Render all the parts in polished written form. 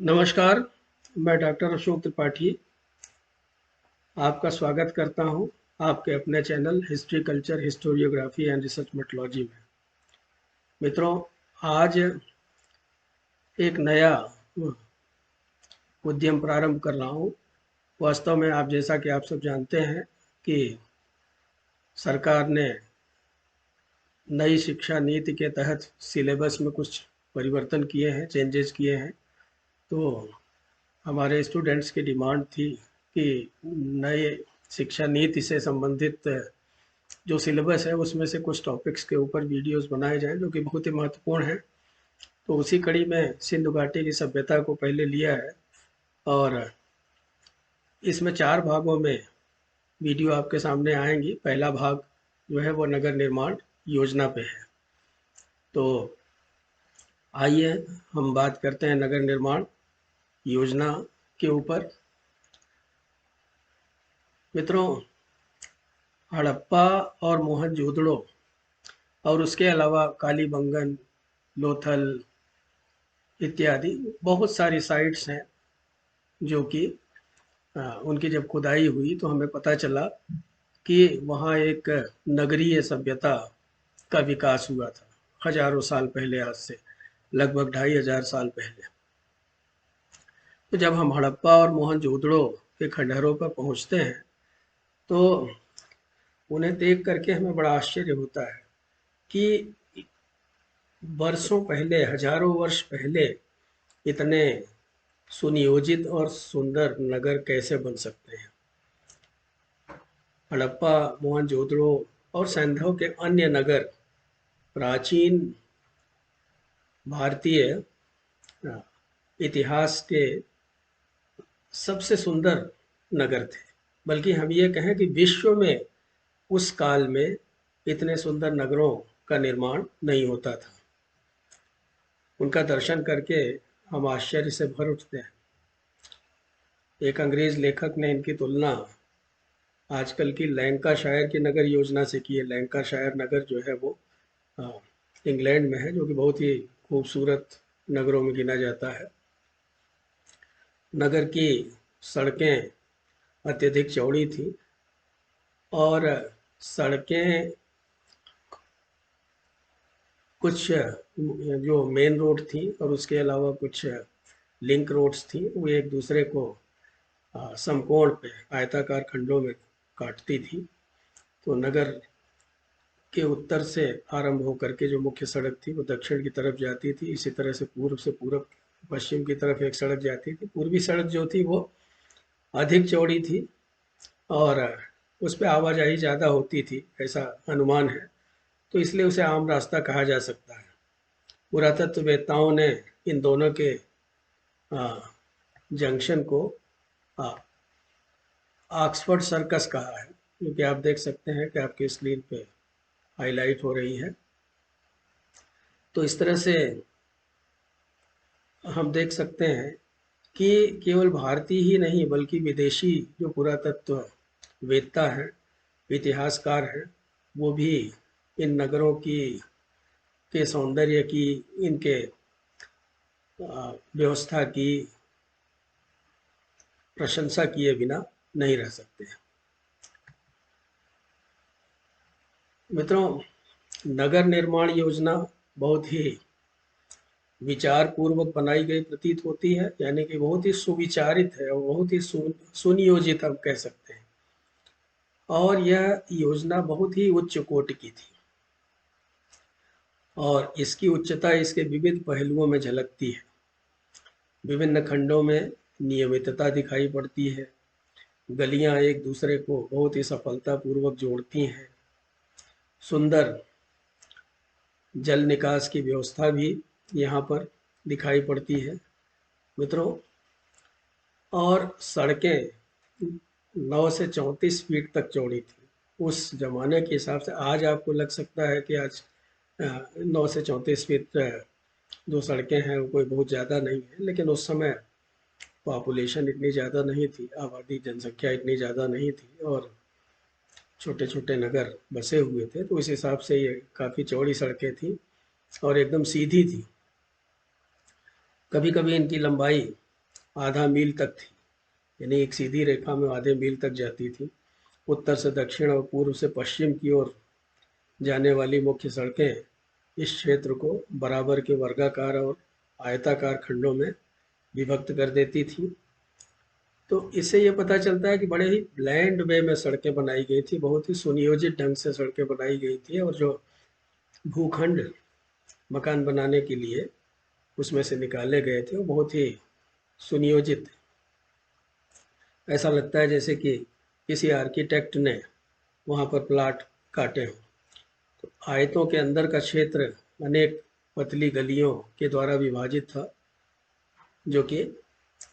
नमस्कार, मैं डॉक्टर अशोक त्रिपाठी आपका स्वागत करता हूं आपके अपने channel history culture historiography and research methodology में। मित्रों, आज एक नया उद्यम प्रारंभ कर रहा हूं। वास्तव में जैसा कि आप सब जानते हैं कि सरकार ने नई शिक्षा नीति के तहत सिलेबस में कुछ परिवर्तन किए हैं, चेंजेस किए हैं। तो हमारे स्टूडेंट्स की डिमांड थी कि नए शिक्षा नीति से संबंधित जो सिलेबस है उसमें से कुछ टॉपिक्स के ऊपर वीडियोस बनाए जाएं जो कि बहुत ही महत्वपूर्ण है। तो उसी कड़ी में सिंधु घाटी की सभ्यता को पहले लिया है और इसमें 4 भागों में वीडियो आपके सामने आएंगी। पहला भाग जो है वो नगर निर्माण योजना पे है। तो आइए हम बात करते हैं नगर निर्माण योजना के ऊपर। मित्रों, हड़प्पा और मोहनजोदड़ो और उसके अलावा कालीबंगन, लोथल इत्यादि बहुत सारी साइट्स हैं जो कि उनकी जब खुदाई हुई तो हमें पता चला कि वहाँ एक नगरीय सभ्यता का विकास हुआ था हजारों साल पहले, आज से लगभग 2500 साल पहले। तो जब हम हड़प्पा और मोहनजोदड़ो के खंडहरों पर पहुँचते हैं तो उन्हें देख करके हमें बड़ा आश्चर्य होता है कि वर्षों पहले, हजारों वर्ष पहले इतने सुनियोजित और सुंदर नगर कैसे बन सकते हैं। हड़प्पा, मोहनजोदड़ो और सैंधव के अन्य नगर प्राचीन भारतीय इतिहास के सबसे सुंदर नगर थे। बल्कि हम ये कहें कि विश्व में उस काल में इतने सुंदर नगरों का निर्माण नहीं होता था। उनका दर्शन करके हम आश्चर्य से भर उठते हैं। एक अंग्रेज लेखक ने इनकी तुलना आजकल की लैंकाशायर की नगर योजना से की है। लैंकाशायर नगर जो है वो इंग्लैंड में है, जो कि बहुत ही खूबसूरत नगरों में गिना जाता है। नगर की सड़कें अत्यधिक चौड़ी थी और सड़कें कुछ जो मेन रोड थी और उसके अलावा कुछ लिंक रोड्स थी, वो एक दूसरे को समकोण पे आयताकार खंडों में काटती थी। तो नगर के उत्तर से आरंभ होकर के जो मुख्य सड़क थी वो दक्षिण की तरफ जाती थी। इसी तरह से पूर्व पश्चिम की तरफ एक सड़क जाती थी। पूर्वी सड़क जो थी वो अधिक चौड़ी थी और उस पर आवाजाही ज़्यादा होती थी, ऐसा अनुमान है। तो इसलिए उसे आम रास्ता कहा जा सकता है। पुरातत्ववेत्ताओं ने इन दोनों के जंक्शन को ऑक्सफोर्ड सर्कस कहा है, जो कि आप देख सकते हैं कि आपकी स्क्रीन पे हाईलाइट हो रही है। तो इस तरह से हम देख सकते हैं कि केवल भारतीय ही नहीं बल्कि विदेशी जो पुरातत्ववेत्ता हैं, इतिहासकार हैं, वो भी इन नगरों की के सौंदर्य की, इनके व्यवस्था की प्रशंसा किए बिना नहीं रह सकते। मित्रों, नगर निर्माण योजना बहुत ही विचार पूर्वक बनाई गई प्रतीत होती है, यानी कि बहुत ही सुविचारित है और बहुत ही सुनियोजित हम कह सकते हैं। और यह योजना बहुत ही उच्च कोटि की थी और इसकी उच्चता इसके विविध पहलुओं में झलकती है। विभिन्न खंडों में नियमितता दिखाई पड़ती है। गलियां एक दूसरे को बहुत ही सफलतापूर्वक जोड़ती हैं। सुंदर जल निकास की व्यवस्था भी यहाँ पर दिखाई पड़ती है मित्रों। और सड़कें 9 से 34 फीट तक चौड़ी थी उस जमाने के हिसाब से। आज आपको लग सकता है कि आज 9 से 34 फीट जो सड़कें हैं वो कोई बहुत ज़्यादा नहीं है, लेकिन उस समय पॉपुलेशन इतनी ज़्यादा नहीं थी, आबादी जनसंख्या इतनी ज़्यादा नहीं थी और छोटे छोटे नगर बसे हुए थे। तो इस हिसाब से ये काफ़ी चौड़ी सड़कें थी और एकदम सीधी थी। कभी कभी इनकी लंबाई आधा मील तक थी, यानी एक सीधी रेखा में आधे मील तक जाती थी। उत्तर से दक्षिण और पूर्व से पश्चिम की ओर जाने वाली मुख्य सड़कें इस क्षेत्र को बराबर के वर्गाकार और आयताकार खंडों में विभक्त कर देती थी। तो इससे ये पता चलता है कि बड़े ही ब्लैंड वे में सड़कें बनाई गई थी, बहुत ही सुनियोजित ढंग से सड़कें बनाई गई थी, और जो भूखंड मकान बनाने के लिए उसमें से निकाले गए थे वो बहुत ही सुनियोजित। ऐसा लगता है जैसे कि किसी आर्किटेक्ट ने वहाँ पर प्लाट काटे हों। तो आयतों के अंदर का क्षेत्र अनेक पतली गलियों के द्वारा विभाजित था, जो कि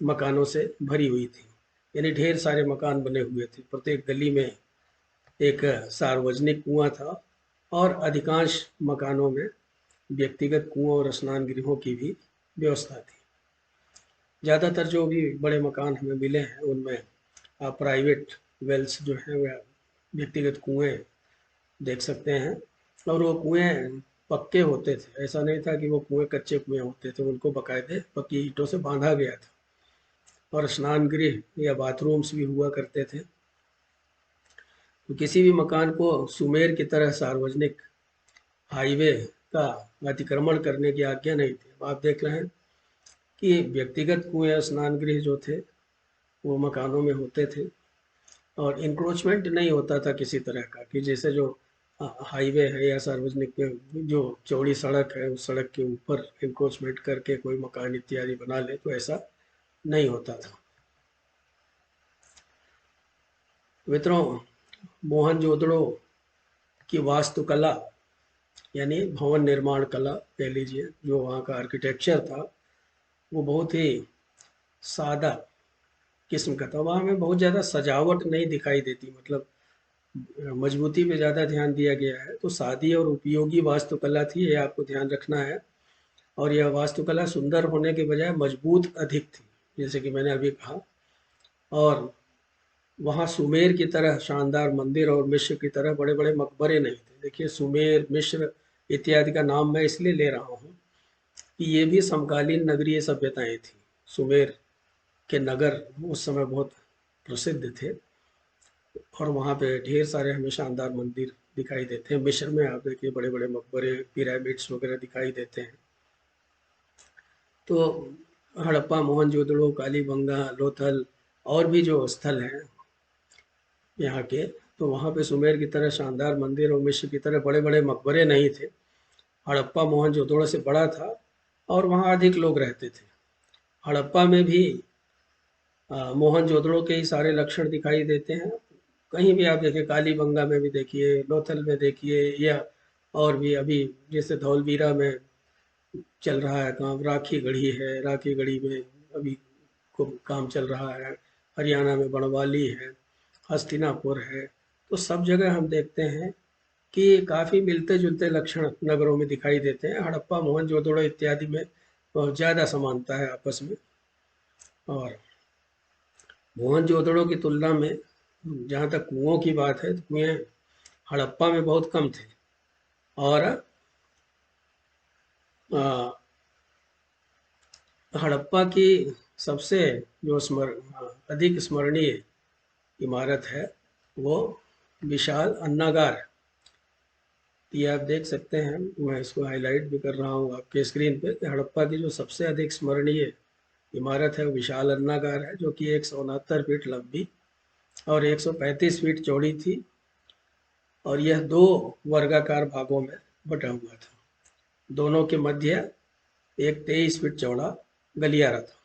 मकानों से भरी हुई थी, यानी ढेर सारे मकान बने हुए थे। प्रत्येक गली में एक सार्वजनिक कुआं था, और अधिकांश मकानों में व्यक्तिगत कुओं और स्नान गृहों की भी व्यवस्था थी। ज़्यादातर जो भी बड़े मकान हमें मिले हैं उनमें आप प्राइवेट वेल्स जो हैं वह व्यक्तिगत कुएं देख सकते हैं, और वो कुएं पक्के होते थे। ऐसा नहीं था कि वो कुएं कच्चे कुएं होते थे, उनको बाकायदे पक्की ईंटों से बांधा गया था। और स्नान गृह या बाथरूम्स भी हुआ करते थे। तो किसी भी मकान को सुमेर की तरह सार्वजनिक हाईवे का अतिक्रमण करने की आज्ञा नहीं थी। अब आप देख रहे हैं कि व्यक्तिगत कुएं या स्नान गृह जो थे वो मकानों में होते थे, और इंक्रोचमेंट नहीं होता था किसी तरह का, कि जैसे जो हाईवे है या सार्वजनिक में जो चौड़ी सड़क है उस सड़क के ऊपर इंक्रोचमेंट करके कोई मकान इत्यादि बना ले, तो ऐसा नहीं होता था। मित्रों, मोहनजोदड़ो की वास्तुकला यानी भवन निर्माण कला कह लीजिए, जो वहाँ का आर्किटेक्चर था वो बहुत ही सादा किस्म का था। वहाँ में बहुत ज़्यादा सजावट नहीं दिखाई देती, मतलब मजबूती पे ज़्यादा ध्यान दिया गया है। तो सादी और उपयोगी वास्तुकला थी, ये आपको ध्यान रखना है। और यह वास्तुकला सुंदर होने के बजाय मजबूत अधिक थी, जैसे कि मैंने अभी कहा। और वहाँ सुमेर की तरह शानदार मंदिर और मिस्र की तरह बड़े बड़े मकबरे नहीं थे। देखिए, सुमेर, मिस्र इत्यादि का नाम मैं इसलिए ले रहा हूँ कि ये भी समकालीन नगरीय सभ्यताएं थी। सुमेर के नगर उस समय बहुत प्रसिद्ध थे, और वहाँ पे ढेर सारे हमें शानदार मंदिर दिखाई देते हैं। मिस्र में आप देखिए बड़े बड़े मकबरे, पिरामिड्स वगैरह दिखाई देते हैं। तो हड़प्पा, मोहनजोदड़ो, कालीबंगा, लोथल और भी जो स्थल हैं यहाँ के, तो वहाँ पे सुमेर की तरह शानदार मंदिर और मिस्र की तरह बड़े बड़े मकबरे नहीं थे। हड़प्पा मोहनजोदड़ो से बड़ा था, और वहाँ अधिक लोग रहते थे। हड़प्पा में भी मोहनजोदड़ो के ही सारे लक्षण दिखाई देते हैं। कहीं भी आप देखिए, कालीबंगा में भी देखिए, लोथल में देखिए, या और भी अभी जैसे धौलवीरा में चल रहा है काम, राखी गढ़ी है, राखी गढ़ी में अभी खूब काम चल रहा है। हरियाणा में बनवाली है, हस्तिनापुर है। तो सब जगह हम देखते हैं कि काफ़ी मिलते जुलते लक्षण नगरों में दिखाई देते हैं। हड़प्पा, मोहनजोदड़ो इत्यादि में बहुत ज़्यादा समानता है आपस में। और मोहनजोदड़ो की तुलना में जहाँ तक कुओं की बात है, तो कुएं हड़प्पा में बहुत कम थे। और आ, हड़प्पा की सबसे जो अधिक स्मरणीय इमारत है वो विशाल अन्नागार। ये आप देख सकते हैं, मैं इसको हाईलाइट भी कर रहा हूँ आपके स्क्रीन पे, कि हड़प्पा की जो सबसे अधिक स्मरणीय इमारत है वो विशाल अन्नागार है, जो कि 169 फीट लंबी और 135 फीट चौड़ी थी, और यह 2 वर्गाकार भागों में बटा हुआ था। दोनों के मध्य एक 23 फीट चौड़ा गलियारा था।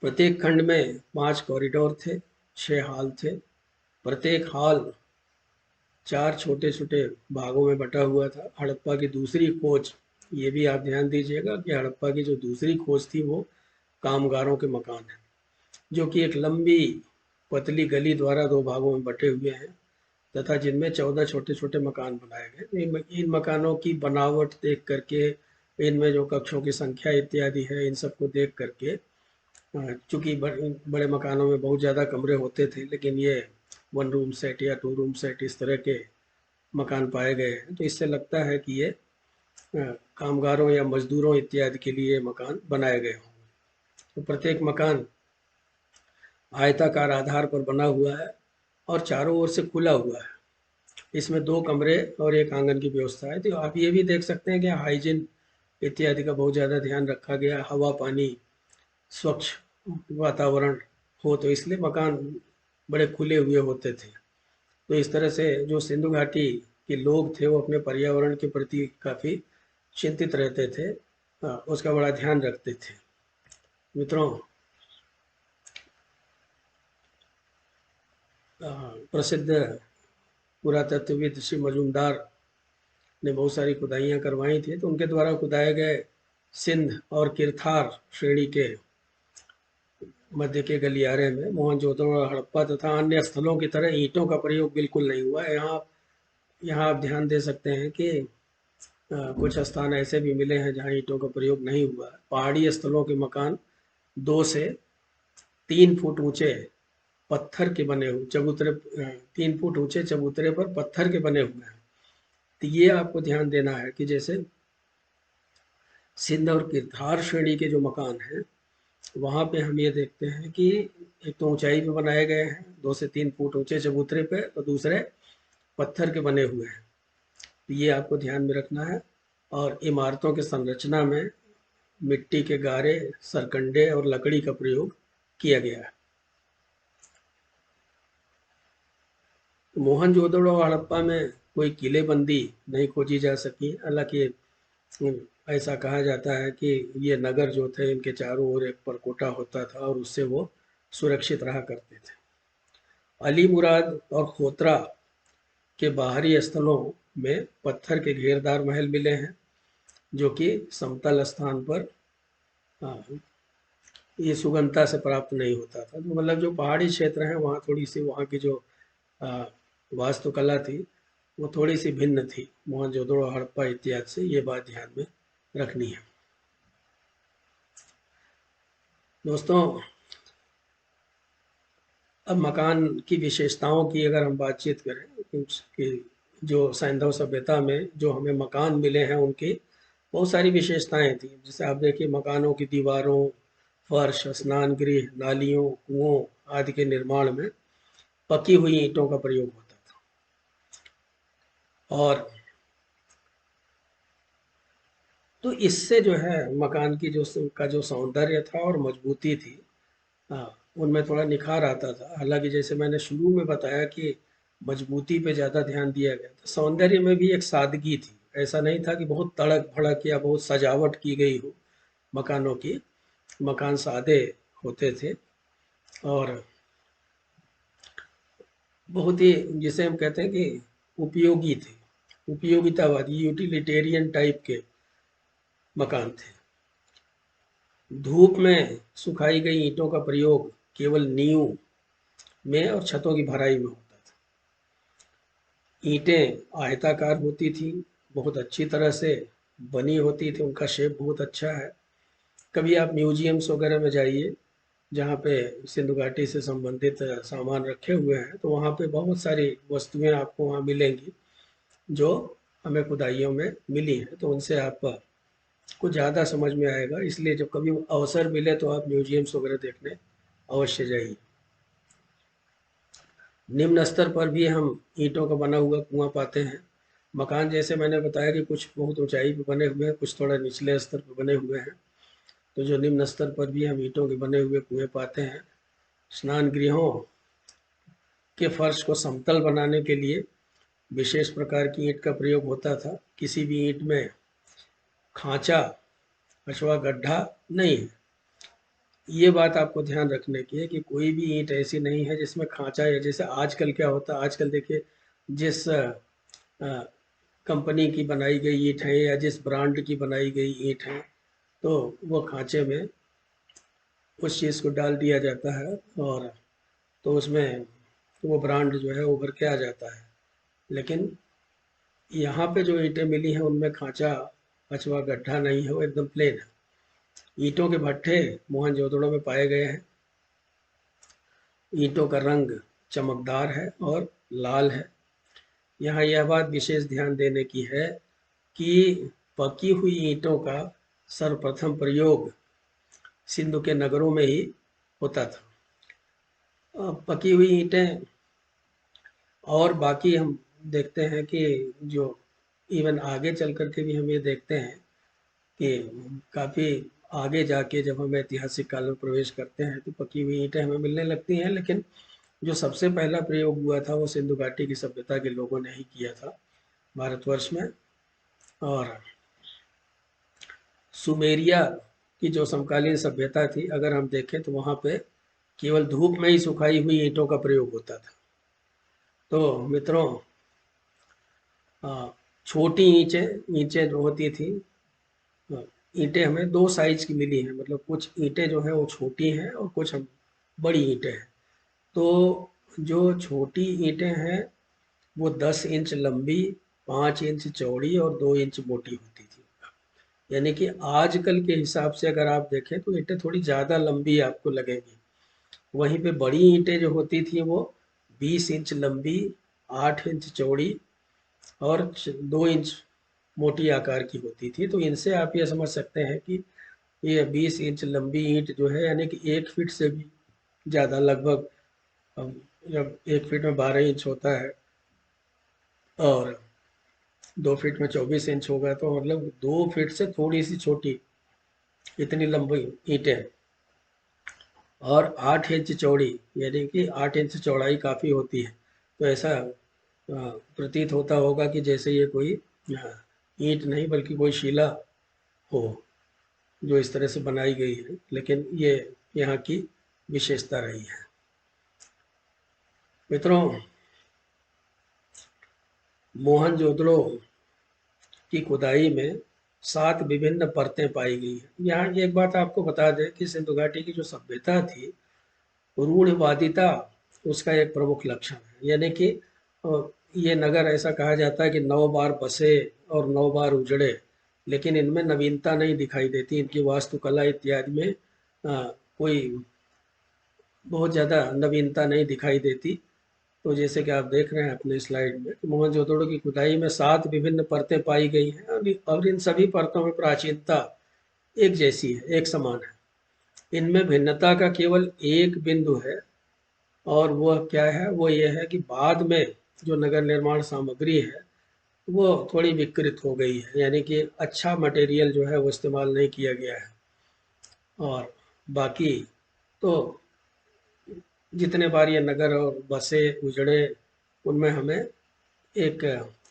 प्रत्येक खंड में 5 कॉरिडोर थे, 6 हॉल थे। प्रत्येक हॉल 4 छोटे छोटे भागों में बटा हुआ था। हड़प्पा की दूसरी खोज, ये भी आप ध्यान दीजिएगा कि हड़प्पा की जो दूसरी खोज थी वो कामगारों के मकान है, जो कि एक लंबी पतली गली द्वारा 2 भागों में बटे हुए हैं, तथा जिनमें 14 छोटे छोटे मकान बनाए गए। इन मकानों की बनावट देख करके, इनमें जो कक्षों की संख्या इत्यादि है, इन सबको देख करके, चूंकि बड़े मकानों में बहुत ज़्यादा कमरे होते थे, लेकिन ये 1 रूम सेट या 2 रूम सेट इस तरह के मकान पाए गए हैं, तो इससे लगता है कि ये कामगारों या मजदूरों इत्यादि के लिए मकान बनाए गए हों। तो प्रत्येक मकान आयताकार आधार पर बना हुआ है और चारों ओर से खुला हुआ है। इसमें 2 कमरे और एक आंगन की व्यवस्था है। तो आप ये भी देख सकते हैं कि हाइजीन इत्यादि का बहुत ज़्यादा ध्यान रखा गया। हवा, पानी, स्वच्छ वातावरण हो, तो इसलिए मकान बड़े खुले हुए होते थे। तो इस तरह से जो सिंधु घाटी के लोग थे वो अपने पर्यावरण के प्रति काफ़ी चिंतित रहते थे, उसका बड़ा ध्यान रखते थे। मित्रों, प्रसिद्ध पुरातत्वविद श्री मजूमदार ने बहुत सारी खुदाइयाँ करवाई थी। तो उनके द्वारा खुदाए गए सिंध और किरथार श्रेणी के मध्य के गलियारे में मोहनजोदड़ो और हड़प्पा तथा अन्य स्थलों की तरह ईंटों का प्रयोग बिल्कुल नहीं हुआ है। यहाँ आप ध्यान दे सकते हैं कि कुछ स्थान ऐसे भी मिले हैं जहाँ ईंटों का प्रयोग नहीं हुआ है। पहाड़ी स्थलों के मकान 2 से 3 फुट ऊंचे पत्थर के बने हुए चबूतरे 3 फुट ऊंचे चबूतरे पर पत्थर के बने हुए हैं। तो ये आपको ध्यान देना है कि जैसे सिंध और किरथार श्रेणी के जो मकान हैं वहाँ पे हम ये देखते हैं कि एक तो ऊंचाई पे बनाए गए हैं 2 से 3 फुट ऊंचे चबूतरे पे, और दूसरे पत्थर के बने हुए हैं। तो ये आपको ध्यान में रखना है। और इमारतों के संरचना में मिट्टी के गारे, सरकंडे और लकड़ी का प्रयोग किया गया है। मोहनजोदड़ो और हड़प्पा में कोई किलेबंदी नहीं खोजी जा सकी। हालांकि ऐसा कहा जाता है कि ये नगर जो थे इनके चारों ओर एक परकोटा होता था और उससे वो सुरक्षित रहा करते थे। अली मुराद और खोतरा के बाहरी स्थलों में पत्थर के घेरदार महल मिले हैं जो कि समतल स्थान पर ये सुगमता से प्राप्त नहीं होता था। तो मतलब जो पहाड़ी क्षेत्र हैं वहाँ थोड़ी सी वहाँ की जो वास्तुकला थी वो थोड़ी सी भिन्न थी मोहनजोदड़ो हड़प्पा इत्यादि से। ये बात ध्यान में रखनी है। दोस्तों, अब मकान की विशेषताओं की अगर हम बातचीत करें कि जो सैंधव सभ्यता में जो हमें मकान मिले हैं उनकी बहुत सारी विशेषताएं थी। जैसे आप देखिए मकानों की दीवारों, फर्श, स्नान गृह, नालियों, कुओं आदि के निर्माण में पकी हुई ईंटों का प्रयोग होता था। और तो इससे जो है मकान की जो सौंदर्य था और मजबूती थी, उनमें थोड़ा निखार आता था। हालांकि जैसे मैंने शुरू में बताया कि मजबूती पे ज़्यादा ध्यान दिया गया था, सौंदर्य में भी एक सादगी थी। ऐसा नहीं था कि बहुत तड़क भड़क या बहुत सजावट की गई हो मकानों की। मकान सादे होते थे और बहुत ही, जिसे हम कहते हैं कि उपयोगी थे, उपयोगितावादी, यूटिलिटेरियन टाइप के मकान थे। धूप में सुखाई गई ईंटों का प्रयोग केवल नींव में और छतों की भराई में होता था। ईंटें आयताकार होती थी, बहुत अच्छी तरह से बनी होती थी, उनका शेप बहुत अच्छा है। कभी आप म्यूजियम्स वगैरह में जाइए जहाँ पे सिंधु घाटी से संबंधित सामान रखे हुए हैं, तो वहाँ पे बहुत सारी वस्तुएं आपको वहाँ मिलेंगी जो हमें खुदाइयों में मिली हैं। तो उनसे आपको ज़्यादा समझ में आएगा। इसलिए जब कभी अवसर मिले तो आप म्यूजियम्स वगैरह देखने अवश्य जाइए। निम्न स्तर पर भी हम ईंटों का बना हुआ कुआं पाते हैं। मकान जैसे मैंने बताया कि कुछ बहुत ऊंचाई पर बने हुए हैं, कुछ थोड़ा निचले स्तर पर बने हुए हैं। तो जो निम्न स्तर पर भी हम ईंटों के बने हुए कुएं पाते हैं। स्नान गृहों के फर्श को समतल बनाने के लिए विशेष प्रकार की ईंट का प्रयोग होता था। किसी भी ईंट में खांचा अथवा गड्ढा नहीं है। ये बात आपको ध्यान रखने की है कि कोई भी ईंट ऐसी नहीं है जिसमें खांचा, या जैसे आजकल क्या होता है, आजकल देखिए जिस कंपनी की बनाई गई ईंट है या जिस ब्रांड की बनाई गई ईंट है, तो वो खांचे में उस चीज़ को डाल दिया जाता है और तो उसमें वो ब्रांड जो है उभर के आ जाता है। लेकिन यहाँ पे जो ईंटें मिली हैं उनमें खांचा अथवा गड्ढा नहीं है, वो एकदम प्लेन है। ईंटों के भट्ठे मोहनजोदड़ो में पाए गए हैं। ईंटों का रंग चमकदार है और लाल है। यहाँ यह बात विशेष ध्यान देने की है कि पकी हुई ईंटों का सर्वप्रथम प्रयोग सिंधु के नगरों में ही होता था। पकी हुई ईंटें और बाकी हम देखते हैं कि जो इवन आगे चल कर के भी हम ये देखते हैं कि काफ़ी आगे जाके जब हम ऐतिहासिक काल में प्रवेश करते हैं तो पकी हुई ईंटें हमें मिलने लगती हैं, लेकिन जो सबसे पहला प्रयोग हुआ था वो सिंधु घाटी की सभ्यता के लोगों ने ही किया था भारतवर्ष में। और सुमेरिया की जो समकालीन सभ्यता थी, अगर हम देखें तो वहाँ पे केवल धूप में ही सुखाई हुई ईंटों का प्रयोग होता था। तो मित्रों, छोटी ईंटें जो होती थी, ईंटें हमें दो साइज की मिली हैं, मतलब कुछ ईंटें जो हैं वो छोटी हैं और कुछ बड़ी ईंटें हैं। तो जो छोटी ईंटें हैं वो 10 इंच लंबी, 5 इंच चौड़ी और 2 इंच मोटी होती थी। यानी कि आजकल के हिसाब से अगर आप देखें तो ईंटें थोड़ी ज़्यादा लंबी आपको लगेंगी। वहीं पे बड़ी ईंटें जो होती थी वो 20 इंच लंबी, 8 इंच चौड़ी और 2 इंच मोटी आकार की होती थी। तो इनसे आप ये समझ सकते हैं कि ये 20 इंच लंबी ईंट जो है, यानी कि 1 फीट से भी ज़्यादा, लगभग जब 1 फीट में 12 इंच होता है और 2 फीट में 24 इंच होगा, तो मतलब 2 फीट से थोड़ी सी छोटी इतनी लंबी ईंटें और 8 इंच चौड़ी, यानी कि 8 इंच चौड़ाई काफ़ी होती है। तो ऐसा प्रतीत होता होगा कि जैसे ये कोई ईंट नहीं बल्कि कोई शिला हो जो इस तरह से बनाई गई है, लेकिन ये यहाँ की विशेषता रही है। मित्रों, मोहनजोदड़ो की खुदाई में 7 विभिन्न परतें पाई गई हैं। यहाँ एक बात आपको बता दें कि सिंधु घाटी की जो सभ्यता थी, रूढ़िवादिता उसका एक प्रमुख लक्षण है। यानी कि ये नगर, ऐसा कहा जाता है कि 9 बार बसे और 9 बार उजड़े, लेकिन इनमें नवीनता नहीं दिखाई देती। इनकी वास्तुकला इत्यादि में कोई बहुत ज़्यादा नवीनता नहीं दिखाई देती। तो जैसे कि आप देख रहे हैं अपने स्लाइड में, मोहनजोदड़ो की खुदाई में 7 विभिन्न परतें पाई गई हैं और इन सभी परतों में प्राचीनता एक जैसी है, एक समान है। इनमें भिन्नता का केवल एक बिंदु है, और वह क्या है? वो ये है कि बाद में जो नगर निर्माण सामग्री है वो थोड़ी विकृत हो गई है, यानी कि अच्छा मटेरियल जो है वो इस्तेमाल नहीं किया गया है। और बाकी तो जितने बार ये नगर और बसे उजड़े, उनमें हमें एक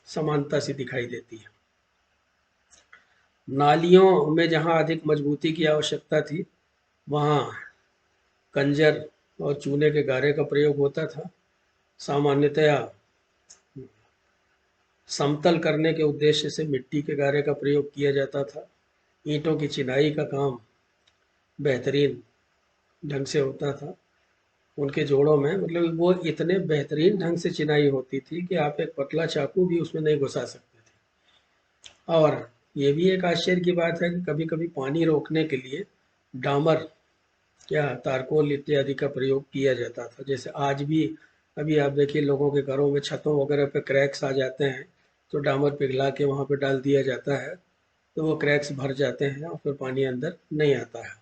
समानता सी दिखाई देती है। नालियों में जहाँ अधिक मजबूती की आवश्यकता थी, वहाँ कंजर और चूने के गारे का प्रयोग होता था। सामान्यतया समतल करने के उद्देश्य से मिट्टी के गारे का प्रयोग किया जाता था। ईंटों की चिनाई का काम बेहतरीन ढंग से होता था। उनके जोड़ों में, मतलब वो इतने बेहतरीन ढंग से चिनाई होती थी कि आप एक पतला चाकू भी उसमें नहीं घुसा सकते थे। और ये भी एक आश्चर्य की बात है कि कभी कभी पानी रोकने के लिए डामर या तारकोल इत्यादि का प्रयोग किया जाता था। जैसे आज भी, अभी आप देखिए लोगों के घरों में छतों वगैरह पे क्रैक्स आ जाते हैं, तो डामर पिघला के वहाँ पे डाल दिया जाता है, तो वो क्रैक्स भर जाते हैं और फिर पानी अंदर नहीं आता है।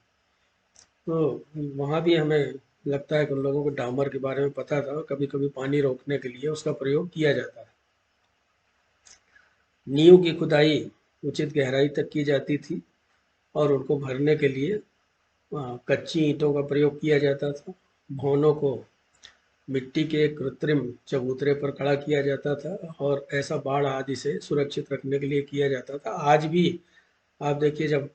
तो वहाँ भी हमें लगता है कि उन लोगों को डामर के बारे में पता था, और कभी कभी पानी रोकने के लिए उसका प्रयोग किया जाता है। नींव की खुदाई उचित गहराई तक की जाती थी और उनको भरने के लिए कच्ची ईंटों का प्रयोग किया जाता था। भवनों को मिट्टी के एक कृत्रिम चबूतरे पर खड़ा किया जाता था और ऐसा बाढ़ आदि से सुरक्षित रखने के लिए किया जाता था। आज भी आप देखिए, जब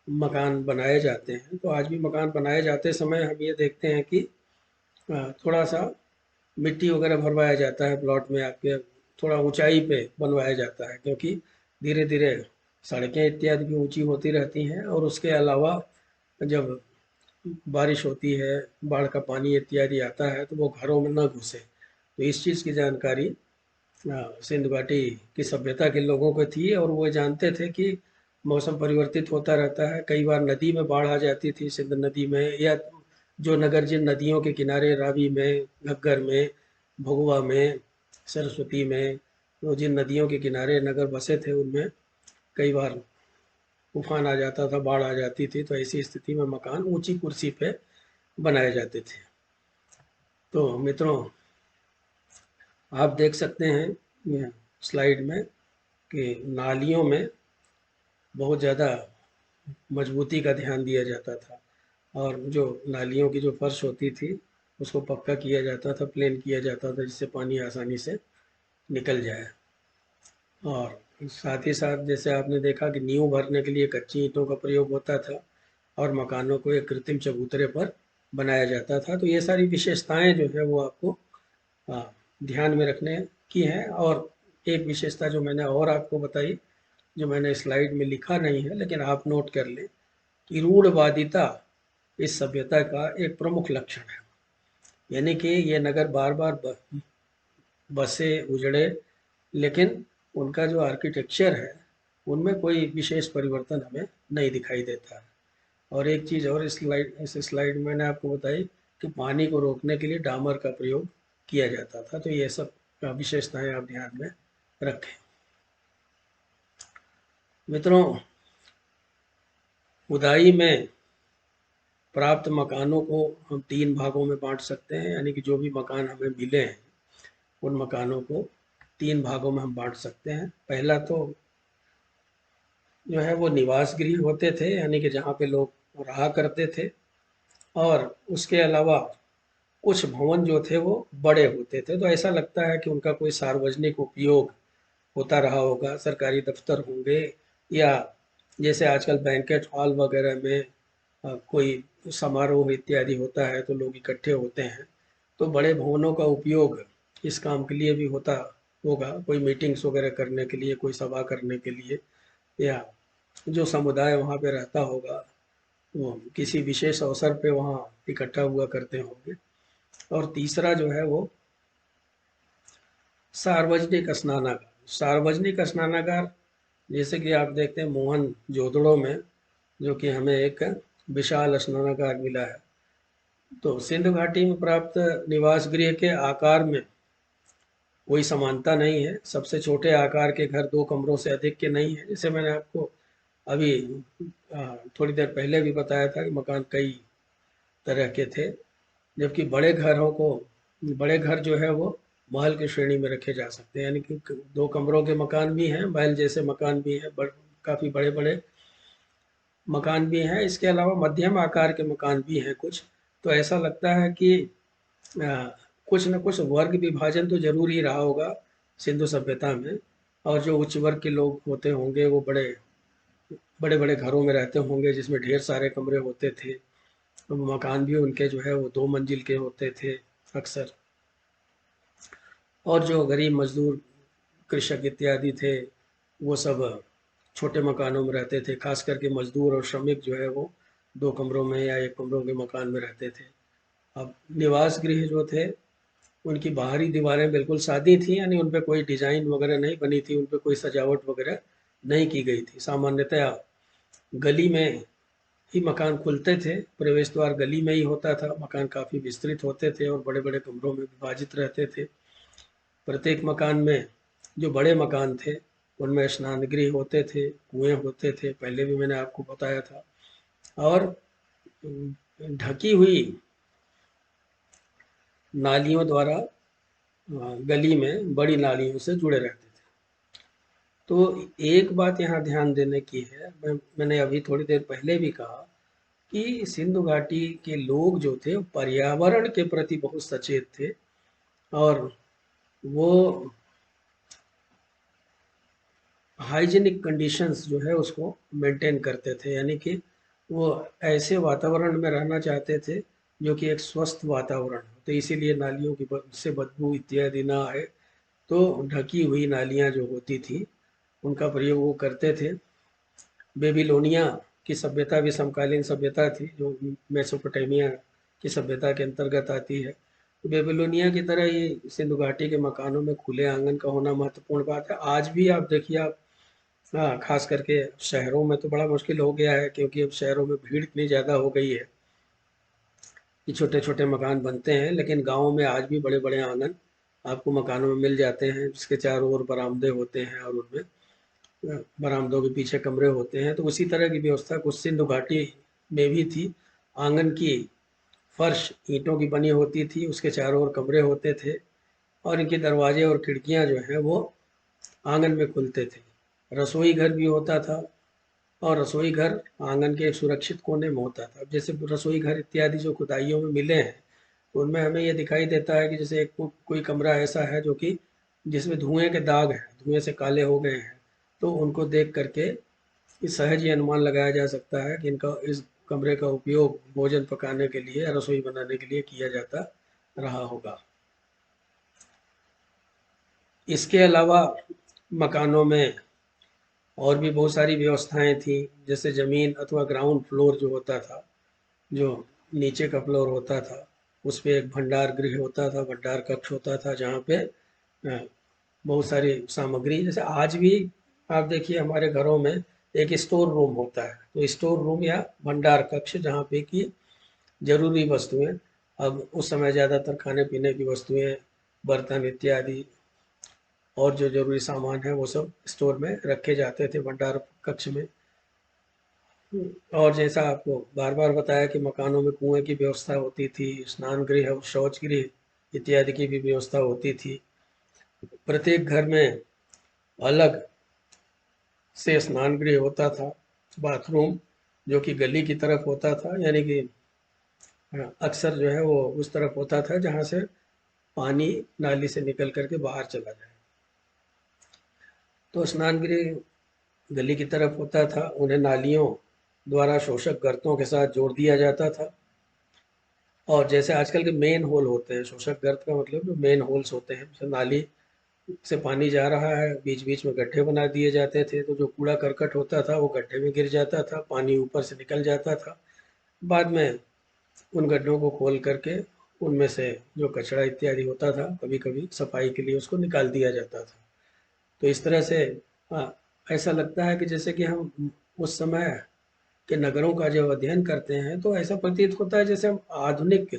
मकान बनाए जाते हैं तो आज भी मकान बनाए जाते समय हम ये देखते हैं कि थोड़ा सा मिट्टी वगैरह भरवाया जाता है प्लॉट में, आपके थोड़ा ऊंचाई पे बनवाया जाता है, क्योंकि धीरे धीरे सड़कें इत्यादि भी ऊंची होती रहती हैं, और उसके अलावा जब बारिश होती है, बाढ़ का पानी इत्यादि आता है, तो वो घरों में न घुसे। तो इस चीज़ की जानकारी सिंधु घाटी की सभ्यता के लोगों को थी, और वो जानते थे कि मौसम परिवर्तित होता रहता है। कई बार नदी में बाढ़ आ जाती थी, सिंध नदी में, या जो नगर जिन नदियों के किनारे, रावी में, घग्गर में, भगुआ में, सरस्वती में, तो जिन नदियों के किनारे नगर बसे थे उनमें कई बार तूफान आ जाता था, बाढ़ आ जाती थी, तो ऐसी स्थिति में मकान ऊंची कुर्सी पे बनाए जाते थे। तो मित्रों, आप देख सकते हैं ये स्लाइड में कि नालियों में बहुत ज़्यादा मजबूती का ध्यान दिया जाता था, और जो नालियों की जो फर्श होती थी उसको पक्का किया जाता था, प्लेन किया जाता था, जिससे पानी आसानी से निकल जाए। और साथ ही साथ जैसे आपने देखा कि नींव भरने के लिए कच्ची ईंटों का प्रयोग होता था, और मकानों को एक कृत्रिम चबूतरे पर बनाया जाता था। तो ये सारी विशेषताएं जो है वो आपको ध्यान में रखने की है। और एक विशेषता जो मैंने और आपको बताई, जो मैंने स्लाइड में लिखा नहीं है लेकिन आप नोट कर लें, कि रूढ़वादिता इस सभ्यता का एक प्रमुख लक्षण है। यानी कि ये नगर बार बार बसे उजड़े, लेकिन उनका जो आर्किटेक्चर है उनमें कोई विशेष परिवर्तन हमें नहीं दिखाई देता है। और एक चीज़ और इस स्लाइड में मैंने आपको बताई कि पानी को रोकने के लिए डामर का प्रयोग किया जाता था। तो ये सब विशेषताएं आप ध्यान में रखें। मित्रों, खुदाई में प्राप्त मकानों को हम 3 भागों में बांट सकते हैं। यानी कि जो भी मकान हमें मिले हैं उन मकानों को 3 भागों में हम बांट सकते हैं। पहला तो जो है वो निवास गृह होते थे, यानी कि जहाँ पे लोग रहा करते थे। और उसके अलावा कुछ भवन जो थे वो बड़े होते थे, तो ऐसा लगता है कि उनका कोई सार्वजनिक उपयोग होता रहा होगा, सरकारी दफ्तर होंगे, या जैसे आजकल बैंकेट हॉल वगैरह में कोई समारोह इत्यादि होता है तो लोग इकट्ठे होते हैं, तो बड़े भवनों का उपयोग इस काम के लिए भी होता होगा, कोई मीटिंग्स वगैरह करने के लिए, कोई सभा करने के लिए, या जो समुदाय वहाँ पे रहता होगा वो किसी विशेष अवसर पे वहाँ इकट्ठा हुआ करते होंगे। और तीसरा जो है वो सार्वजनिक स्नानागार। सार्वजनिक स्नानागार जैसे कि आप देखते हैं मोहन जोदड़ो में, जो कि हमें एक विशाल स्नानागार मिला है। तो सिंधु घाटी में प्राप्त निवास गृह के आकार में कोई समानता नहीं है। सबसे छोटे आकार के घर 2 कमरों से अधिक के नहीं है। जैसे मैंने आपको अभी थोड़ी देर पहले भी बताया था कि मकान कई तरह के थे, जबकि बड़े घर जो है वो महल की श्रेणी में रखे जा सकते हैं। यानी कि 2 कमरों के मकान भी हैं, महल जैसे मकान भी हैं, काफ़ी बड़े बड़े मकान भी हैं। इसके अलावा मध्यम आकार के मकान भी हैं कुछ। तो ऐसा लगता है कि अ, कुछ न कुछ वर्ग विभाजन तो जरूर ही रहा होगा सिंधु सभ्यता में। और जो उच्च वर्ग के लोग होते होंगे वो बड़े बड़े बड़े घरों में रहते होंगे, जिसमें ढेर सारे कमरे होते थे। तो मकान भी उनके जो है वो 2 मंजिल के होते थे अक्सर। और जो गरीब मजदूर, कृषक इत्यादि थे, वो सब छोटे मकानों में रहते थे। खास करके मजदूर और श्रमिक जो है वो 2 कमरों में या 1 कमरों के मकान में रहते थे। अब निवास गृह जो थे उनकी बाहरी दीवारें बिल्कुल सादी थी, यानी उन पे कोई डिजाइन वगैरह नहीं बनी थी, उन पे कोई सजावट वगैरह नहीं की गई थी। सामान्यतया गली में ही मकान खुलते थे, प्रवेश द्वार गली में ही होता था। मकान काफ़ी विस्तृत होते थे और बड़े बड़े कमरों में विभाजित रहते थे। प्रत्येक मकान में, जो बड़े मकान थे उनमें स्नान गृह होते थे, कुएं होते थे, पहले भी मैंने आपको बताया था। और ढकी हुई नालियों द्वारा गली में बड़ी नालियों से जुड़े रहते थे। तो एक बात यहाँ ध्यान देने की है, मैंने अभी थोड़ी देर पहले भी कहा कि सिंधु घाटी के लोग जो थे पर्यावरण के प्रति बहुत सचेत थे, और वो हाइजीनिक कंडीशंस जो है उसको मेंटेन करते थे। यानी कि वो ऐसे वातावरण में रहना चाहते थे जो कि एक स्वस्थ वातावरण हो, तो इसीलिए नालियों की से बदबू इत्यादि ना आए, तो ढकी हुई नालियाँ जो होती थी उनका प्रयोग वो करते थे। बेबीलोनिया की सभ्यता भी समकालीन सभ्यता थी, जो मेसोपोटामिया की सभ्यता के अंतर्गत आती है। तो बेबीलोनिया की तरह ही सिंधु घाटी के मकानों में खुले आंगन का होना महत्वपूर्ण बात है। आज भी आप देखिए, आप हाँ, खास करके शहरों में तो बड़ा मुश्किल हो गया है, क्योंकि अब शहरों में भीड़ इतनी ज़्यादा हो गई है कि छोटे छोटे मकान बनते हैं। लेकिन गाँव में आज भी बड़े बड़े आंगन आपको मकानों में मिल जाते हैं, जिसके चारों ओर बरामदे होते हैं, और उनमें बरामदों के पीछे कमरे होते हैं, तो उसी तरह की व्यवस्था कुछ सिंधु घाटी में भी थी। आंगन की फर्श ईंटों की बनी होती थी, उसके चारों ओर कमरे होते थे और इनके दरवाजे और खिड़कियां जो हैं वो आंगन में खुलते थे। रसोई घर भी होता था और रसोई घर आंगन के एक सुरक्षित कोने में होता था। अब जैसे रसोई घर इत्यादि जो खुदाइयों में मिले हैं, तो उनमें हमें ये दिखाई देता है कि जैसे कोई कमरा ऐसा है जो कि जिसमें धुएं के दाग हैं, धुएं से काले हो गए हैं, तो उनको देख करके इस सहज ये अनुमान लगाया जा सकता है कि इनका इस कमरे का उपयोग भोजन पकाने के लिए या रसोई बनाने के लिए किया जाता रहा होगा। इसके अलावा मकानों में और भी बहुत सारी व्यवस्थाएं थी, जैसे ज़मीन अथवा ग्राउंड फ्लोर जो होता था, जो नीचे का फ्लोर होता था, उस पे एक भंडार गृह होता था, भंडार कक्ष होता था, जहाँ पे बहुत सारी सामग्री, जैसे आज भी आप देखिए हमारे घरों में एक स्टोर रूम होता है, तो स्टोर रूम या भंडार कक्ष जहाँ पे कि जरूरी वस्तुएं, अब उस समय ज़्यादातर खाने पीने की वस्तुएं, बर्तन इत्यादि और जो जरूरी सामान है वो सब स्टोर में रखे जाते थे भंडार कक्ष में। और जैसा आपको बार बार बताया कि मकानों में कुएं की व्यवस्था होती थी, स्नान गृह और शौच गृह इत्यादि की भी व्यवस्था होती थी। प्रत्येक घर में अलग से स्नान गृह होता था, बाथरूम जो कि गली की तरफ होता था, यानी कि अक्सर जो है वो उस तरफ होता था जहाँ से पानी नाली से निकल करके बाहर चला जाए। तो स्नान गृह गली की तरफ होता था, उन्हें नालियों द्वारा शोषक गर्तों के साथ जोड़ दिया जाता था। और जैसे आजकल के मेन होल होते हैं, शोषक गर्त का मतलब जो मेन होल्स होते हैं, जैसे नाली से पानी जा रहा है, बीच बीच में गड्ढे बना दिए जाते थे, तो जो कूड़ा करकट होता था वो गड्ढे में गिर जाता था, पानी ऊपर से निकल जाता था। बाद में उन गड्ढों को खोल करके उनमें से जो कचरा इत्यादि होता था, कभी कभी सफाई के लिए उसको निकाल दिया जाता था। तो इस तरह से ऐसा लगता है कि जैसे कि हम उस समय के नगरों का जब अध्ययन करते हैं तो ऐसा प्रतीत होता है जैसे हम आधुनिक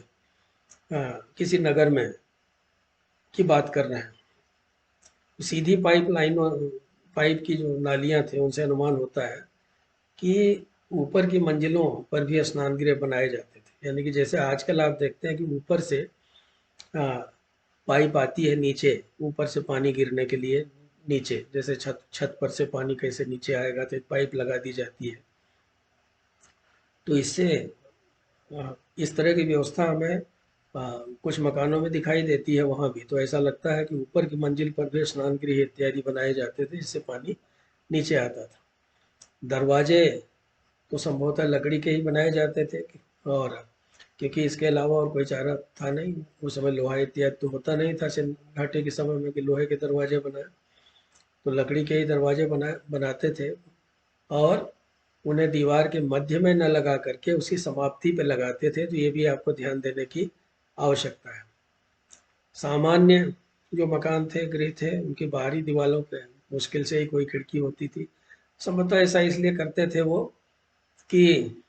किसी नगर में की बात कर रहे हैं। सीधी पाइप की जो नालियां थे उनसे अनुमान होता है कि ऊपर की मंजिलों पर भी स्नान गृह बनाए जाते थे, यानी कि जैसे आजकल आप देखते हैं कि ऊपर से आ, पाइप आती है नीचे, ऊपर से पानी गिरने के लिए नीचे, जैसे छत छत पर से पानी कैसे नीचे आएगा, तो एक पाइप लगा दी जाती है। तो इससे इस तरह की व्यवस्था हमें कुछ मकानों में दिखाई देती है वहाँ भी। तो ऐसा लगता है कि ऊपर की मंजिल पर भी स्नान गृह इत्यादि बनाए जाते थे जिससे पानी नीचे आता था। दरवाजे तो संभवतः लकड़ी के ही बनाए जाते थे, और क्योंकि इसके अलावा और कोई चारा था नहीं, उस समय लोहा इत्यादि तो होता नहीं था सिंध घाटी के समय में कि लोहे के दरवाजे बनाए, तो लकड़ी के ही दरवाजे बनाते थे। और उन्हें दीवार के मध्य में न लगा करके उसकी समाप्ति पे लगाते थे, तो ये भी आपको ध्यान देने की आवश्यकता है। सामान्य जो मकान थे, गृह थे, उनकी बाहरी दीवारों पे मुश्किल से ही कोई खिड़की होती थी। संभवतः ऐसा इसलिए करते थे वो कि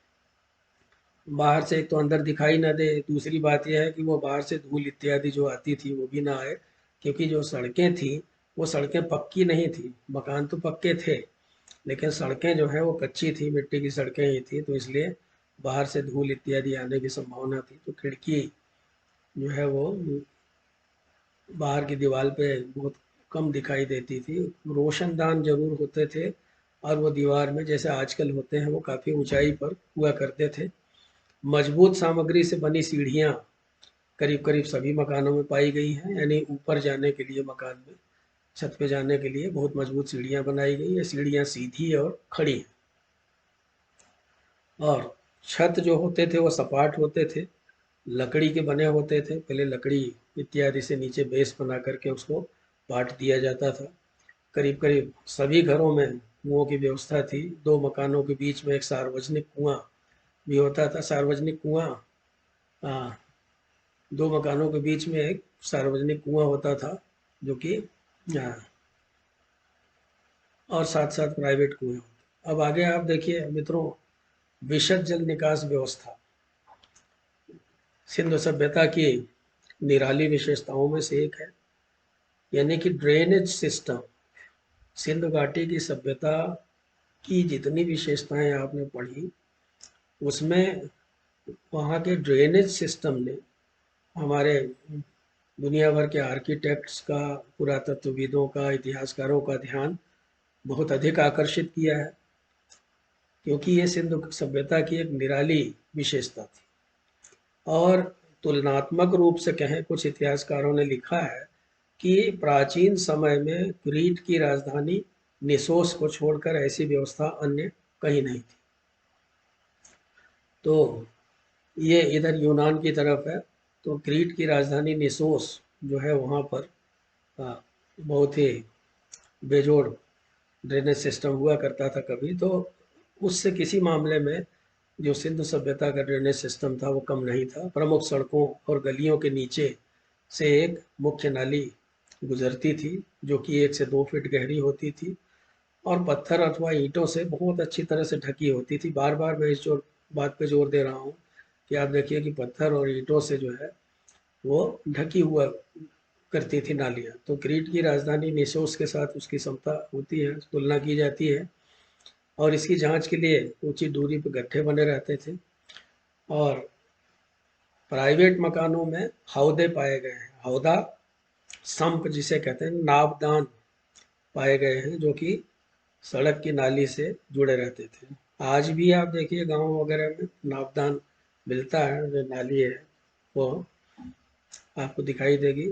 बाहर से एक तो अंदर दिखाई ना दे, दूसरी बात यह है कि वो बाहर से धूल इत्यादि जो आती थी वो भी ना आए, क्योंकि जो सड़कें थी वो सड़कें पक्की नहीं थी, मकान तो पक्के थे लेकिन सड़कें जो है वो कच्ची थी, मिट्टी की सड़कें ही थी, तो इसलिए बाहर से धूल इत्यादि आने की संभावना थी। तो खिड़की जो है वो बाहर की दीवार पे बहुत कम दिखाई देती थी। रोशनदान जरूर होते थे और वो दीवार में जैसे आजकल होते हैं वो काफ़ी ऊंचाई पर हुआ करते थे। मजबूत सामग्री से बनी सीढ़ियाँ करीब करीब सभी मकानों में पाई गई हैं, यानी ऊपर जाने के लिए मकान में छत पे जाने के लिए बहुत मजबूत सीढ़ियाँ बनाई गई हैं। सीढ़ियाँ सीधी और खड़ी हैं, और छत जो होते थे वो सपाट होते थे, लकड़ी के बने होते थे। पहले लकड़ी इत्यादि से नीचे बेस बना करके उसको पाट दिया जाता था। करीब करीब सभी घरों में कुओं की व्यवस्था थी। दो मकानों के बीच में एक सार्वजनिक कुआं भी होता था। सार्वजनिक कुआं, दो मकानों के बीच में एक सार्वजनिक कुआं होता था जो कि आ, और साथ साथ प्राइवेट कुएं होते। अब आगे आप देखिए मित्रों, विशद जल निकास व्यवस्था सिंधु सभ्यता की निराली विशेषताओं में से एक है, यानी कि ड्रेनेज सिस्टम सिंधु घाटी की सभ्यता की जितनी विशेषताएं आपने पढ़ी, उसमें वहाँ के ड्रेनेज सिस्टम ने हमारे दुनिया भर के आर्किटेक्ट्स का, पुरातत्वविदों का, इतिहासकारों का ध्यान बहुत अधिक आकर्षित किया है, क्योंकि ये सिंधु सभ्यता की एक निराली विशेषता थी। और तुलनात्मक रूप से कहें, कुछ इतिहासकारों ने लिखा है कि प्राचीन समय में क्रीट की राजधानी निसोस को छोड़कर ऐसी व्यवस्था अन्य कहीं नहीं थी। तो ये इधर यूनान की तरफ है, तो क्रीट की राजधानी निसोस जो है वहाँ पर बहुत ही बेजोड़ ड्रेनेज सिस्टम हुआ करता था कभी, तो उससे किसी मामले में जो सिंधु सभ्यता का ड्रेनेज सिस्टम था वो कम नहीं था। प्रमुख सड़कों और गलियों के नीचे से एक मुख्य नाली गुजरती थी, जो कि 1 से 2 फीट गहरी होती थी और पत्थर अथवा ईंटों से बहुत अच्छी तरह से ढकी होती थी। बार बार मैं इस बात पे जोर दे रहा हूँ कि आप देखिए कि पत्थर और ईंटों से जो है वो ढकी हुआ करती थी नालियाँ। तो क्रीट की राजधानी निसोस के साथ उसकी समता होती है, तुलना की जाती है, और इसकी जांच के लिए ऊंची दूरी पर गड्ढे बने रहते थे और प्राइवेट मकानों में हौदे पाए गए हैं। हौदा संप जिसे कहते हैं, नापदान पाए गए हैं, जो कि सड़क की नाली से जुड़े रहते थे। आज भी आप देखिए गांव वगैरह में नापदान मिलता है, जो नाली है वो आपको दिखाई देगी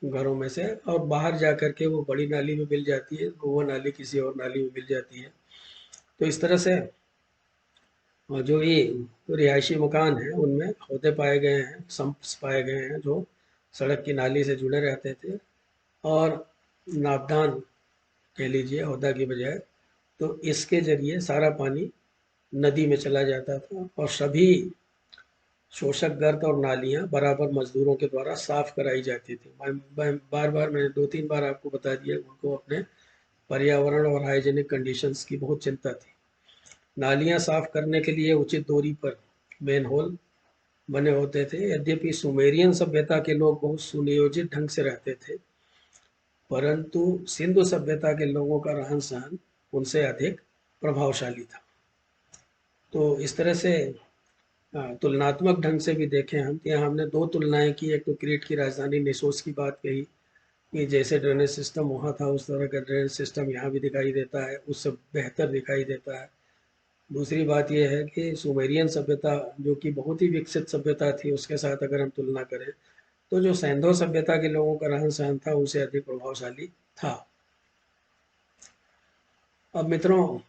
घरों में से, और बाहर जा कर के वो बड़ी नाली में मिल जाती है, वो नाली किसी और नाली में मिल जाती है। तो इस तरह से जो ये रिहायशी मकान हैं उनमें हौदे पाए गए हैं, सम्प्स पाए गए हैं, जो सड़क की नाली से जुड़े रहते थे, और नापदान कह लीजिए हौदा की बजाय। तो इसके जरिए सारा पानी नदी में चला जाता था और सभी शोषक गर्त और नालियां बराबर मजदूरों के द्वारा साफ कराई जाती थी। बार बार मैंने 2-3 बार आपको बता दिया, उनको अपने पर्यावरण और हाइजेनिक कंडीशंस की बहुत चिंता थी। नालियां साफ करने के लिए उचित दूरी पर मैनहोल बने होते थे। यद्यपि सुमेरियन सभ्यता के लोग बहुत सुनियोजित ढंग से रहते थे, परंतु सिंधु सभ्यता के लोगों का रहन सहन उनसे अधिक प्रभावशाली था। तो इस तरह से तुलनात्मक ढंग से भी देखें हम, यहाँ हमने 2 तुलनाएं की। एक तो क्रीट की राजधानी निसोस की बात कही कि जैसे ड्रेनेज सिस्टम वहाँ था उस तरह का ड्रेनेज सिस्टम यहाँ भी दिखाई देता है, उससे बेहतर दिखाई देता है। दूसरी बात यह है कि सुमेरियन सभ्यता, जो कि बहुत ही विकसित सभ्यता थी, उसके साथ अगर हम तुलना करें तो जो सैंधव सभ्यता के लोगों का रहन सहन था उनसे अधिक प्रभावशाली था। अब मित्रों,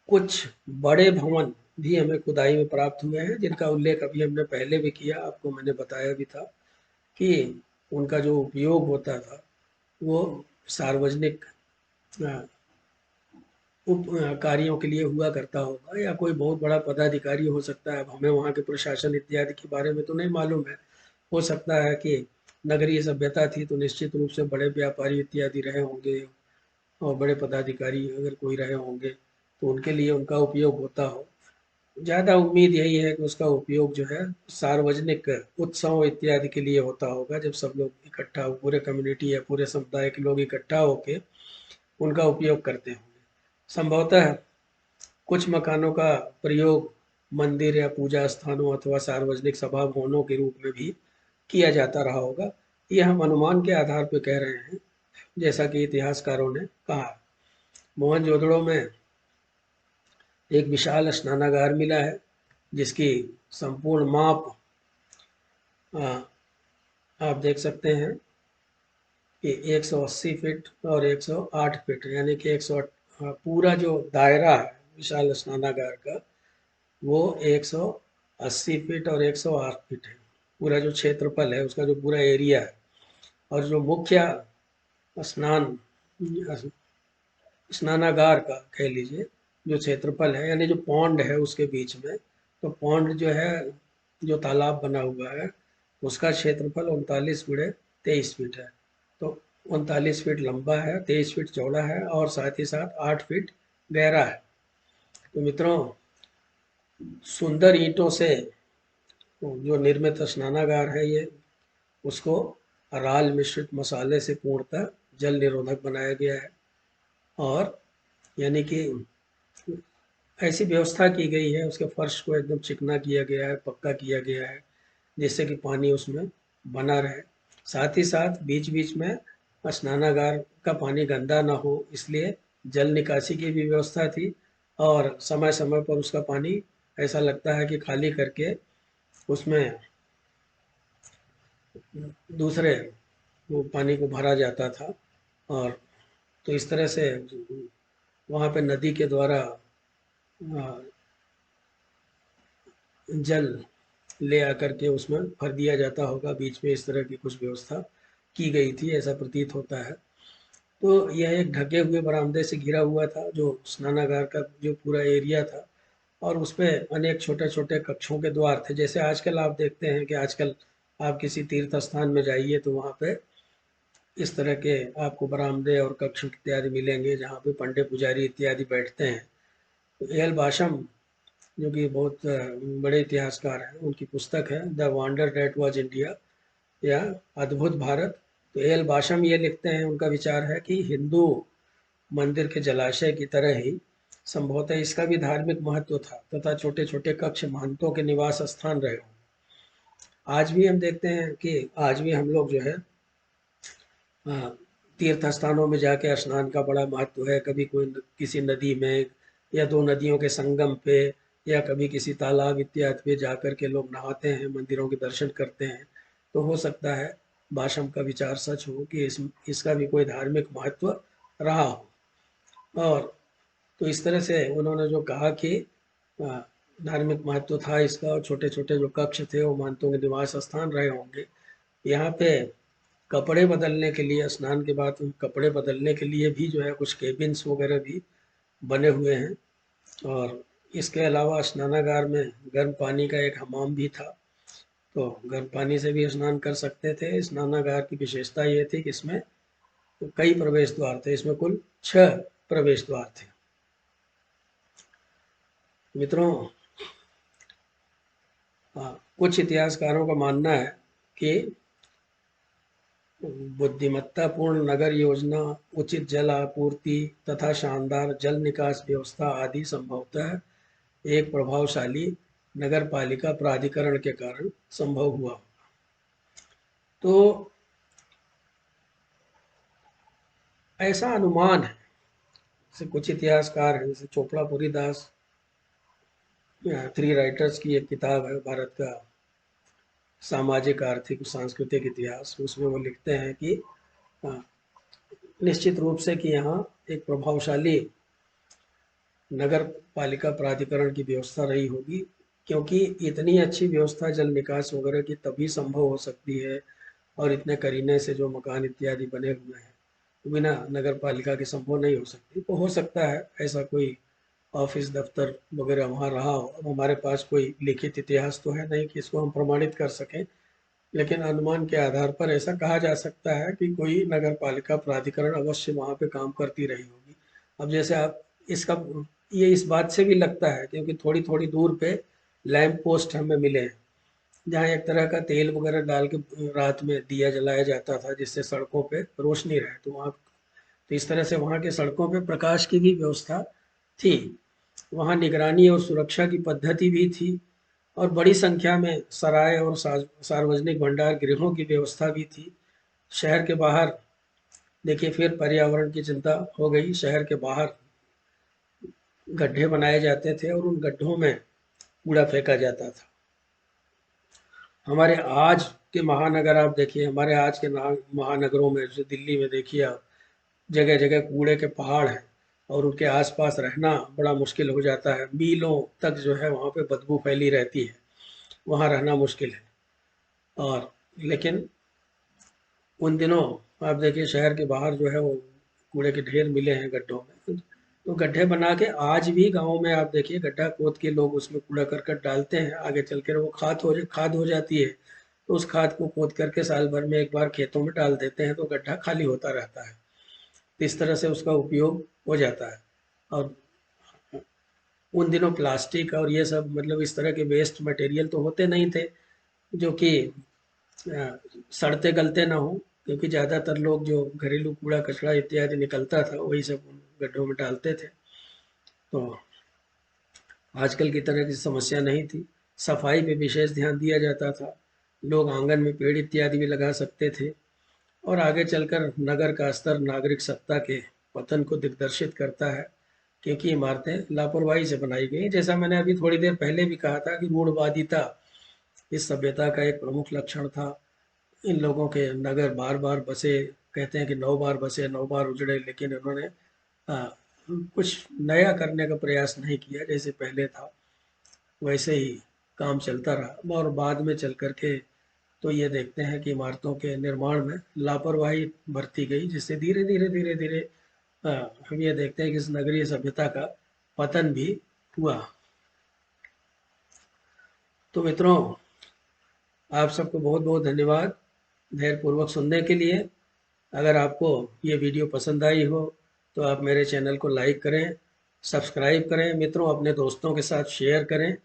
कुछ बड़े भवन भी हमें खुदाई में प्राप्त हुए हैं, जिनका उल्लेख अभी हमने पहले भी किया, आपको मैंने बताया भी था कि उनका जो उपयोग होता था वो सार्वजनिक उप कार्यों के लिए हुआ करता होगा, या कोई बहुत बड़ा पदाधिकारी हो सकता है। अब हमें वहाँ के प्रशासन इत्यादि के बारे में तो नहीं मालूम है, हो सकता है कि नगरीय सभ्यता थी तो निश्चित रूप से बड़े व्यापारी इत्यादि रहे होंगे और बड़े पदाधिकारी अगर कोई रहे होंगे तो उनके लिए उनका उपयोग होता हो। ज़्यादा उम्मीद यही है कि उसका उपयोग जो है सार्वजनिक उत्सव इत्यादि के लिए होता होगा, जब सब लोग इकट्ठा, पूरे कम्युनिटी या पूरे समुदाय के लोग इकट्ठा होके उनका उपयोग करते होंगे। संभवतः कुछ मकानों का प्रयोग मंदिर या पूजा स्थानों अथवा सार्वजनिक सभा भवनों के रूप में भी किया जाता रहा होगा। ये हम अनुमान के आधार पर कह रहे हैं, जैसा कि इतिहासकारों ने कहा। मोहनजोदड़ो में एक विशाल स्नानागार मिला है, जिसकी संपूर्ण माप आप देख सकते हैं कि 180 फीट और 108 फीट, यानी कि 100, पूरा जो दायरा है विशाल स्नानागार का वो 180 फीट और 108 फीट है। पूरा जो क्षेत्रफल है उसका, जो पूरा एरिया है, और जो मुख्य स्नान स्नानागार का कह लीजिए जो क्षेत्रफल है, यानी जो पॉन्ड है उसके बीच में, तो पॉन्ड जो है, जो तालाब बना हुआ है, उसका क्षेत्रफल 39 × 23 फीट है। तो 39 फीट लंबा है, 23 फीट चौड़ा है, और साथ ही साथ 8 फीट गहरा है। तो मित्रों, सुंदर ईंटों से जो निर्मित स्नानागार है ये, उसको राल मिश्रित मसाले से पूर्णतः जल निरोधक बनाया गया है। और यानी कि ऐसी व्यवस्था की गई है, उसके फर्श को एकदम चिकना किया गया है, पक्का किया गया है, जिससे कि पानी उसमें बना रहे। साथ ही साथ बीच बीच में स्नानागार का पानी गंदा ना हो, इसलिए जल निकासी की भी व्यवस्था थी। और समय समय पर उसका पानी ऐसा लगता है कि खाली करके उसमें दूसरे वो पानी को भरा जाता था। और तो इस तरह से वहाँ पे नदी के द्वारा जल ले आकर के उसमें भर दिया जाता होगा। बीच में इस तरह की कुछ व्यवस्था की गई थी, ऐसा प्रतीत होता है। तो यह एक ढके हुए बरामदे से घिरा हुआ था जो स्नानागार का जो पूरा एरिया था, और उस पे अनेक छोटे छोटे कक्षों के द्वार थे। जैसे आजकल आप देखते हैं कि आजकल आप किसी तीर्थ स्थान में जाइए तो वहाँ पे इस तरह के आपको बरामदे और कक्ष इत्यादि मिलेंगे जहाँ पे पंडित पुजारी इत्यादि बैठते हैं। तो एल बाशम जो कि बहुत बड़े इतिहासकार हैं, उनकी पुस्तक है the wonder that was India, या अद्भुत भारत। तो एल बाशम ये लिखते हैं, उनका विचार है कि हिंदू मंदिर के जलाशय की तरह ही संभवतः इसका भी धार्मिक महत्व था तथा छोटे छोटे कक्ष महंतों के निवास स्थान रहे हों। आज भी हम देखते हैं कि आज भी हम लोग जो है तीर्थ स्थानों में जाके स्नान का बड़ा महत्व है। कभी कोई किसी नदी में या दो नदियों के संगम पे या कभी किसी तालाब इत्यादि पे जाकर के लोग नहाते हैं, मंदिरों के दर्शन करते हैं। तो हो सकता है भाषम का विचार सच हो कि इसका भी कोई धार्मिक महत्व रहा हो। और तो इस तरह से उन्होंने जो कहा कि अ, धार्मिक महत्व था इसका, और छोटे छोटे जो कक्ष थे वो महंतों के निवास स्थान रहे होंगे। यहाँ पे कपड़े बदलने के लिए, स्नान के बाद उन कपड़े बदलने के लिए भी जो है कुछ केबिन्स वगैरह भी बने हुए हैं। और इसके अलावा स्नानागार में गर्म पानी का एक हमाम भी था, तो गर्म पानी से भी स्नान कर सकते थे। स्नानागार की विशेषता ये थी कि इसमें कई प्रवेश द्वार थे, इसमें कुल 6 प्रवेश द्वार थे। मित्रों, कुछ इतिहासकारों का मानना है कि बुद्धिमत्तापूर्ण नगर योजना, उचित जल आपूर्ति तथा शानदार जल निकास व्यवस्था आदि संभवतः एक प्रभावशाली नगर पालिका प्राधिकरण के कारण संभव हुआ। तो ऐसा अनुमान है। जैसे कुछ इतिहासकार हैं, जैसे चोपड़ापुरी दास, थ्री राइटर्स की एक किताब है भारत का सामाजिक आर्थिक सांस्कृतिक इतिहास, उसमें वो लिखते हैं कि निश्चित रूप से कि यहाँ एक प्रभावशाली नगर पालिका प्राधिकरण की व्यवस्था रही होगी, क्योंकि इतनी अच्छी व्यवस्था जल निकास वगैरह की तभी संभव हो सकती है, और इतने करीने से जो मकान इत्यादि बने हुए हैं तो बिना नगर पालिका के संभव नहीं हो सकती। तो हो सकता है ऐसा कोई ऑफिस दफ्तर वगैरह वहाँ रहा हो। अब हमारे पास कोई लिखित इतिहास तो है नहीं कि इसको हम प्रमाणित कर सकें, लेकिन अनुमान के आधार पर ऐसा कहा जा सकता है कि कोई नगर पालिका प्राधिकरण अवश्य वहाँ पे काम करती रही होगी। अब जैसे आप इसका ये इस बात से भी लगता है क्योंकि थोड़ी थोड़ी दूर पे लैंप पोस्ट हमें मिले हैं, जहाँ एक तरह का तेल वगैरह डाल के रात में दिया जलाया जाता था जिससे सड़कों पे रोशनी रहे। तो वहाँ, तो इस तरह से वहाँ के सड़कों पे प्रकाश की भी व्यवस्था थी। वहाँ निगरानी और सुरक्षा की पद्धति भी थी, और बड़ी संख्या में सराय और सार्वजनिक भंडार गृहों की व्यवस्था भी थी। शहर के बाहर देखिए, फिर पर्यावरण की चिंता हो गई। शहर के बाहर गड्ढे बनाए जाते थे और उन गड्ढों में कूड़ा फेंका जाता था। हमारे आज के महानगर आप देखिए, हमारे आज के महानगरों में जैसे दिल्ली में देखिए आप, जगह जगह कूड़े के पहाड़ हैं और उनके आसपास रहना बड़ा मुश्किल हो जाता है। मीलों तक जो है वहाँ पे बदबू फैली रहती है, वहाँ रहना मुश्किल है। और लेकिन उन दिनों आप देखिए शहर के बाहर जो है वो कूड़े के ढेर मिले हैं गड्ढों में। तो गड्ढे बना के आज भी गाँव में आप देखिए गड्ढा खोद के लोग उसमें कूड़ा करकट डालते हैं, आगे चल कर वो खाद हो जाती है। तो उस खाद को खोद करके साल भर में एक बार खेतों में डाल देते हैं तो गड्ढा खाली होता रहता है। तो इस तरह से उसका उपयोग हो जाता है। और उन दिनों प्लास्टिक और ये सब मतलब इस तरह के वेस्ट मटेरियल तो होते नहीं थे जो कि सड़ते गलते ना हो, क्योंकि ज़्यादातर लोग जो घरेलू कूड़ा कचरा इत्यादि निकलता था वही सब गड्ढों में डालते थे। तो आजकल की तरह की समस्या नहीं थी। सफाई पे विशेष ध्यान दिया जाता था। लोग आंगन में पेड़ इत्यादि भी लगा सकते थे। और आगे चलकर नगर का स्तर नागरिक सत्ता के पतन को दिग्दर्शित करता है, क्योंकि इमारतें लापरवाही से बनाई गई। जैसा मैंने अभी थोड़ी देर पहले भी कहा था कि रूढ़वादिता इस सभ्यता का एक प्रमुख लक्षण था। इन लोगों के नगर बार बार बसे, कहते हैं कि 9 बार बसे 9 बार उजड़े, लेकिन उन्होंने आ, कुछ नया करने का प्रयास नहीं किया। जैसे पहले था वैसे ही काम चलता रहा, और बाद में चल करके तो ये देखते हैं कि इमारतों के निर्माण में लापरवाही बरती गई, जिससे धीरे धीरे धीरे धीरे हम ये देखते हैं कि इस नगरीय सभ्यता का पतन भी हुआ। तो मित्रों, आप सबको बहुत बहुत धन्यवाद धैर्यपूर्वक सुनने के लिए। अगर आपको ये वीडियो पसंद आई हो तो आप मेरे चैनल को लाइक करें, सब्सक्राइब करें, मित्रों अपने दोस्तों के साथ शेयर करें,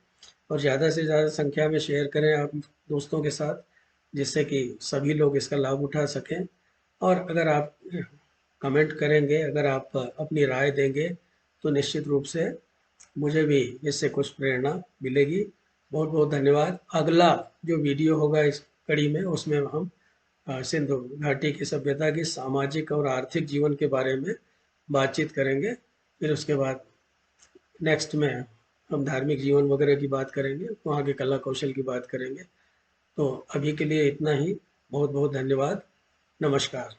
और ज़्यादा से ज़्यादा संख्या में शेयर करें आप दोस्तों के साथ, जिससे कि सभी लोग इसका लाभ उठा सकें। और अगर आप कमेंट करेंगे, अगर आप अपनी राय देंगे, तो निश्चित रूप से मुझे भी इससे कुछ प्रेरणा मिलेगी। बहुत बहुत धन्यवाद। अगला जो वीडियो होगा इस कड़ी में, उसमें हम सिंधु घाटी की सभ्यता की सामाजिक और आर्थिक जीवन के बारे में बातचीत करेंगे। फिर उसके बाद नेक्स्ट में हम धार्मिक जीवन वगैरह की बात करेंगे, वहाँ के कला कौशल की बात करेंगे। तो अभी के लिए इतना ही। बहुत बहुत धन्यवाद। नमस्कार।